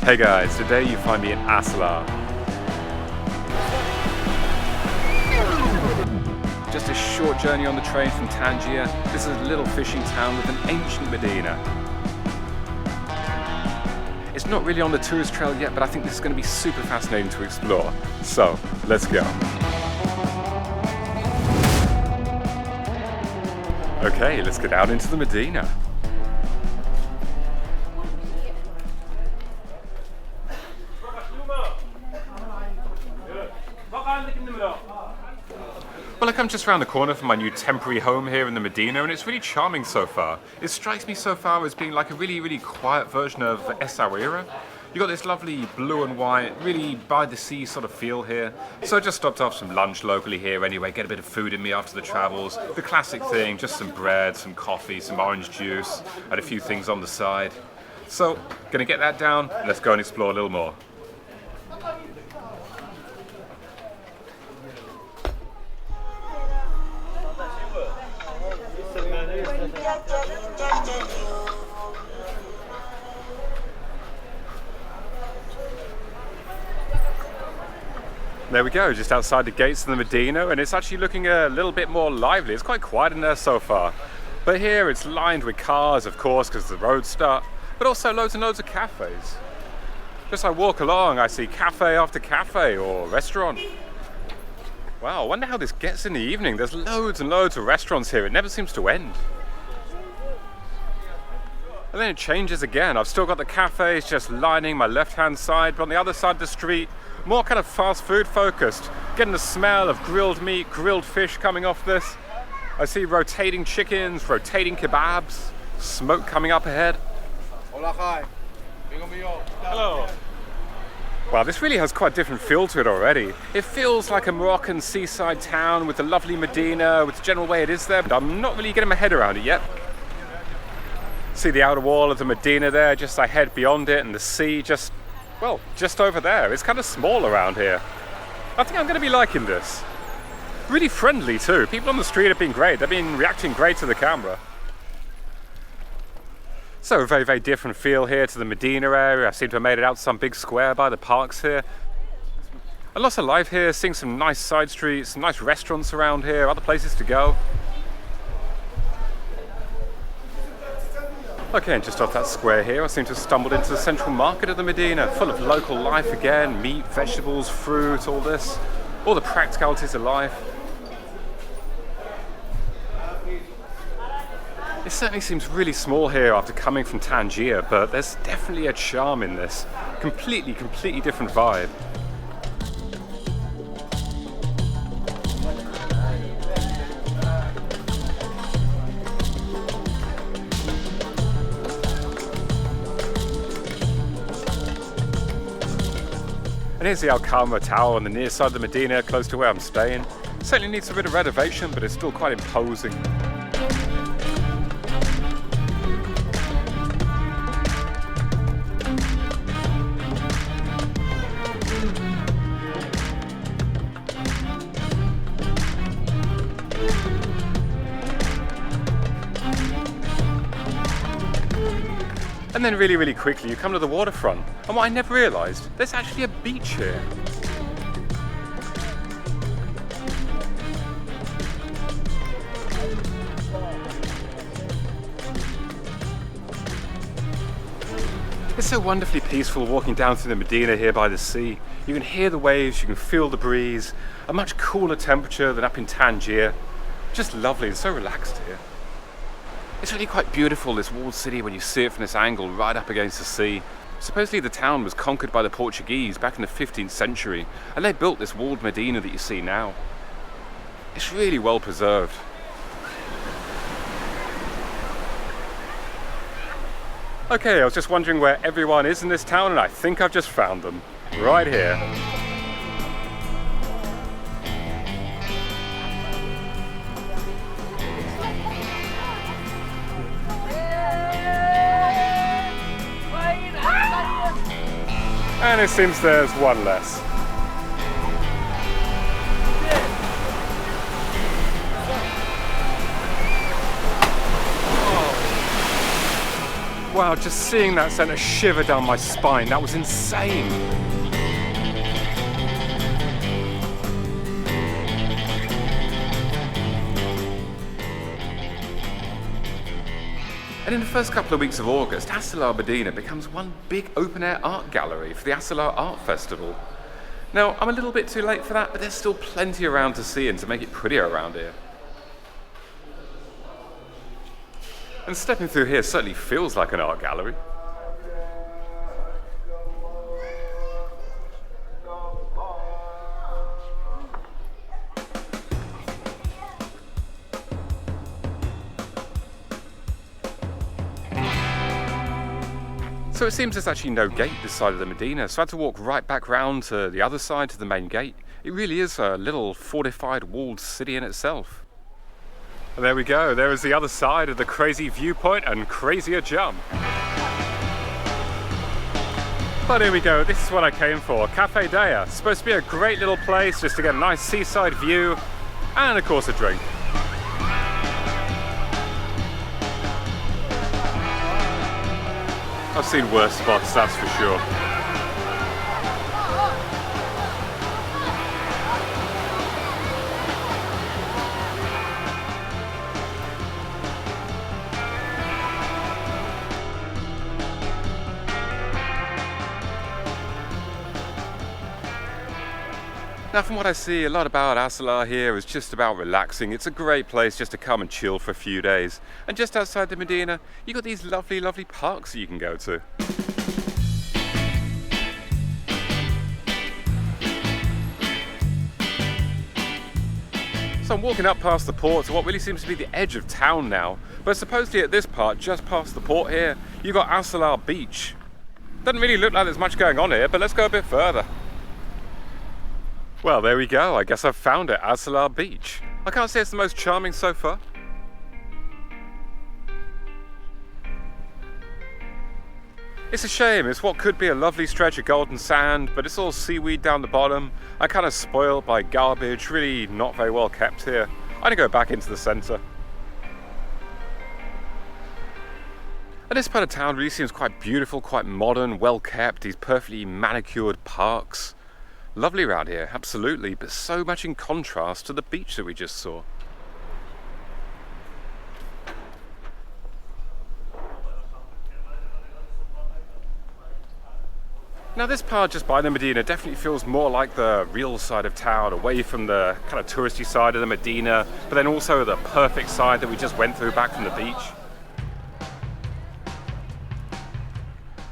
Hey guys, today you find me in Asilah. Just a short journey on the train from Tangier. This is a little fishing town with an ancient Medina. It's not really on the tourist trail yet, but I think this is going to be super fascinating to explore. So, let's go. Okay, let's get out into the Medina. Well, look, I'm just around the corner from my new temporary home here in the Medina, and it's really charming so far. It strikes me so far as being like a really quiet version of Essaouira. You got this lovely blue and white, really by the sea sort of feel here. So I just stopped off some lunch locally here anyway, get a bit of food in me after the travels. The classic thing, just some bread, some coffee, some orange juice, and a few things on the side. So, gonna get that down, let's go and explore a little more. There we go, just outside the gates of the Medina, and it's actually looking a little bit more lively. It's quite quiet in there so far. But here it's lined with cars, of course, because the roads start, but also loads and loads of cafes. Just as I walk along, I see cafe after cafe or restaurant. Wow, I wonder how this gets in the evening. There's loads and loads of restaurants here. It never seems to end. And then it changes again. I've still got the cafes just lining my left-hand side, but on the other side of the street, more kind of fast food focused. Getting the smell of grilled meat, grilled fish coming off this. I see rotating chickens, rotating kebabs, smoke coming up ahead. Hello. Wow, this really has quite a different feel to it already. It feels like a Moroccan seaside town with the lovely Medina, with the general way it is there, but I'm not really getting my head around it yet. See the outer wall of the Medina there, just as I head beyond it, and the sea just over there. It's kind of small around here. I think I'm going to be liking this. Really friendly too. People on the street have been great. They've been reacting great to the camera. So a very different feel here to the Medina area. I seem to have made it out to some big square by the parks here. And lots of life here, seeing some nice side streets, some nice restaurants around here, other places to go. Okay, and just off that square here, I seem to have stumbled into the central market of the Medina, full of local life again, meat, vegetables, fruit, all this, all the practicalities of life. It certainly seems really small here after coming from Tangier, but there's definitely a charm in this. Completely different vibe. And here's the Alqamra Tower on the near side of the Medina, close to where I'm staying. Certainly needs a bit of renovation, but it's still quite imposing. And then really quickly you come to the waterfront, and what I never realised, there's actually a beach here. It's so wonderfully peaceful walking down through the Medina here by the sea. You can hear the waves, you can feel the breeze, a much cooler temperature than up in Tangier. Just lovely and so relaxed here. It's really quite beautiful, this walled city, when you see it from this angle right up against the sea. Supposedly the town was conquered by the Portuguese back in the 15th century, and they built this walled Medina that you see now. It's really well preserved. Okay, I was just wondering where everyone is in this town, and I think I've just found them. Right here. And it seems there's one less. Wow, just seeing that sent a shiver down my spine. That was insane. And in the first couple of weeks of August, Asilah Medina becomes one big open-air art gallery for the Asilah Art Festival. Now, I'm a little bit too late for that, but there's still plenty around to see and to make it prettier around here. And stepping through here certainly feels like an art gallery. So it seems there's actually no gate this side of the Medina, so I had to walk right back round to the other side, to the main gate. It really is a little fortified walled city in itself. And there we go, there is the other side of the crazy viewpoint and crazier jump. But here we go, this is what I came for, Café Daya. It's supposed to be a great little place just to get a nice seaside view and of course a drink. I've seen worse spots, that's for sure. Now from what I see, a lot about Asilah here is just about relaxing. It's a great place just to come and chill for a few days. And just outside the Medina, you've got these lovely, lovely parks that you can go to. So I'm walking up past the port to what really seems to be the edge of town now. But supposedly at this part, just past the port here, you've got Asilah Beach. Doesn't really look like there's much going on here, but let's go a bit further. Well, there we go. I guess I've found it, Asilah Beach. I can't say it's the most charming so far. It's a shame. It's what could be a lovely stretch of golden sand, but it's all seaweed down the bottom. I'm kind of spoiled by garbage, really not very well kept here. I'm gonna go back into the centre. And this part of town really seems quite beautiful, quite modern, well kept. These perfectly manicured parks. Lovely around here, absolutely, but so much in contrast to the beach that we just saw. Now this part just by the Medina definitely feels more like the real side of town, away from the kind of touristy side of the Medina, but then also the perfect side that we just went through back from the beach.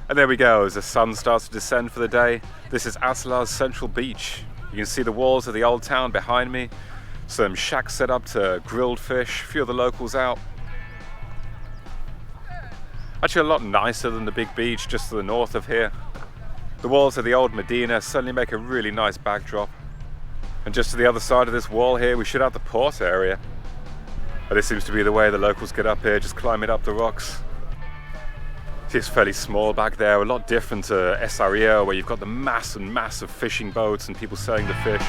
And there we go, as the sun starts to descend for the day. This is Asilah's central beach. You can see the walls of the old town behind me. Some shacks set up to grilled fish, a few of the locals out. Actually a lot nicer than the big beach just to the north of here. The walls of the old Medina certainly make a really nice backdrop. And just to the other side of this wall here, we should have the port area. But this seems to be the way the locals get up here, just climbing up the rocks. It's fairly small back there, a lot different to Essaouira, where you've got the mass and mass of fishing boats and people selling the fish.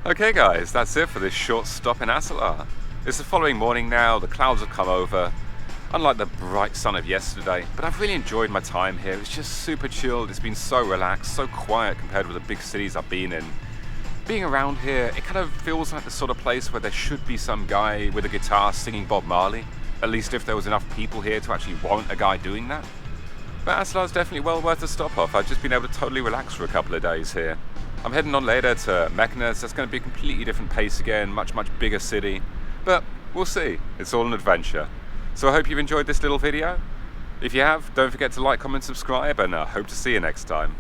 Okay guys, that's it for this short stop in Asilah. It's the following morning now, the clouds have come over, unlike the bright sun of yesterday, but I've really enjoyed my time here. It's just super chilled, it's been so relaxed, so quiet compared with the big cities I've been in. Being around here, it kind of feels like the sort of place where there should be some guy with a guitar singing Bob Marley, at least if there was enough people here to actually want a guy doing that. But Asilah's definitely well worth a stop off. I've just been able to totally relax for a couple of days here. I'm heading on later to Meknes, so that's going to be a completely different pace again, much bigger city. But we'll see, it's all an adventure. So I hope you've enjoyed this little video. If you have, don't forget to like, comment, subscribe, and I hope to see you next time.